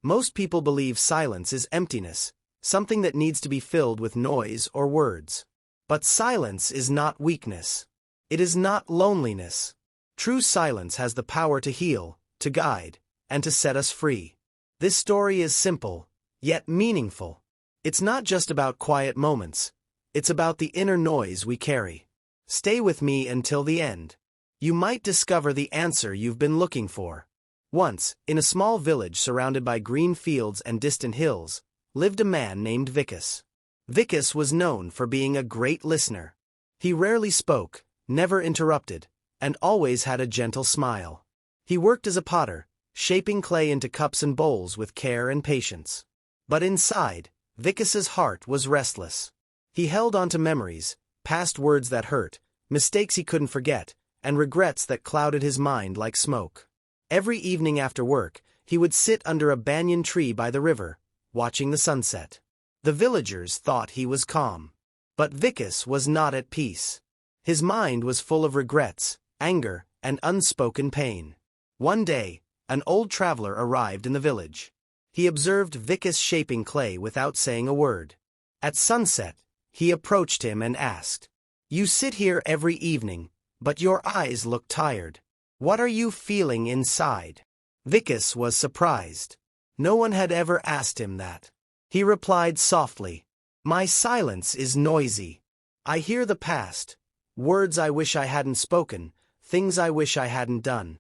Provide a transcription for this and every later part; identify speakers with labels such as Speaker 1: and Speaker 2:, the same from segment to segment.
Speaker 1: Most people believe silence is emptiness, something that needs to be filled with noise or words. But silence is not weakness. It is not loneliness. True silence has the power to heal, to guide, and to set us free. This story is simple, yet meaningful. It's not just about quiet moments. It's about the inner noise we carry. Stay with me until the end. You might discover the answer you've been looking for. Once, in a small village surrounded by green fields and distant hills, lived a man named Vikas. Vikas was known for being a great listener. He rarely spoke, never interrupted, and always had a gentle smile. He worked as a potter, shaping clay into cups and bowls with care and patience. But inside, Vikas's heart was restless. He held on to memories, past words that hurt, mistakes he couldn't forget, and regrets that clouded his mind like smoke. Every evening after work, he would sit under a banyan tree by the river, watching the sunset. The villagers thought he was calm. But Vikas was not at peace. His mind was full of regrets, anger, and unspoken pain. One day, an old traveler arrived in the village. He observed Vikas shaping clay without saying a word. At sunset, he approached him and asked, "You sit here every evening, but your eyes look tired. What are you feeling inside?" Vikas was surprised. No one had ever asked him that. He replied softly, "My silence is noisy. I hear the past, words I wish I hadn't spoken, things I wish I hadn't done."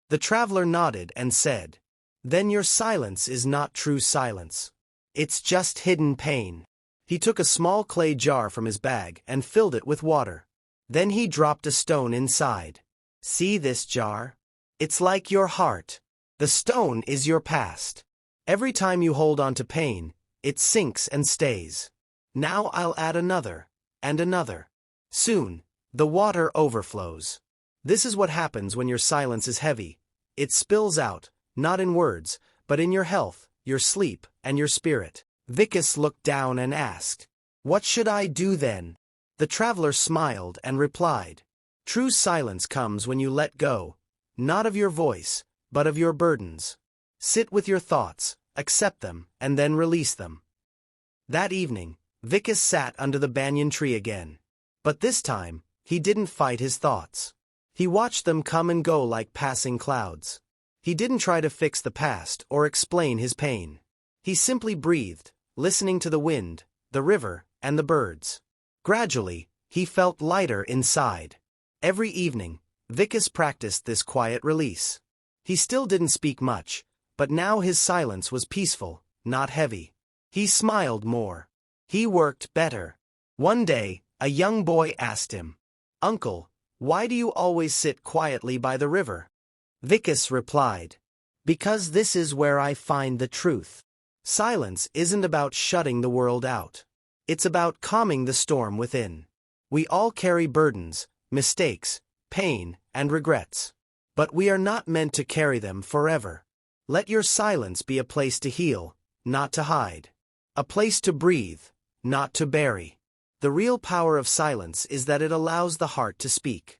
Speaker 1: The traveler nodded and said, "Then your silence is not true silence. It's just hidden pain." He took a small clay jar from his bag and filled it with water. Then he dropped a stone inside. "See this jar? It's like your heart. The stone is your past. Every time you hold on to pain, it sinks and stays. Now I'll add another, and another. Soon, the water overflows. This is what happens when your silence is heavy. It spills out, not in words, but in your health, your sleep, and your spirit." Vikas looked down and asked, "What should I do then?" The traveler smiled and replied, "True silence comes when you let go, not of your voice, but of your burdens. Sit with your thoughts, accept them, and then release them." That evening, Vikas sat under the banyan tree again. But this time, he didn't fight his thoughts. He watched them come and go like passing clouds. He didn't try to fix the past or explain his pain. He simply breathed, listening to the wind, the river, and the birds. Gradually, he felt lighter inside. Every evening, Vikas practiced this quiet release. He still didn't speak much, but now his silence was peaceful, not heavy. He smiled more. He worked better. One day, a young boy asked him, "Uncle, why do you always sit quietly by the river?" Vikas replied, "Because this is where I find the truth. Silence isn't about shutting the world out. It's about calming the storm within. We all carry burdens, mistakes, pain, and regrets. But we are not meant to carry them forever. Let your silence be a place to heal, not to hide. A place to breathe, not to bury. The real power of silence is that it allows the heart to speak.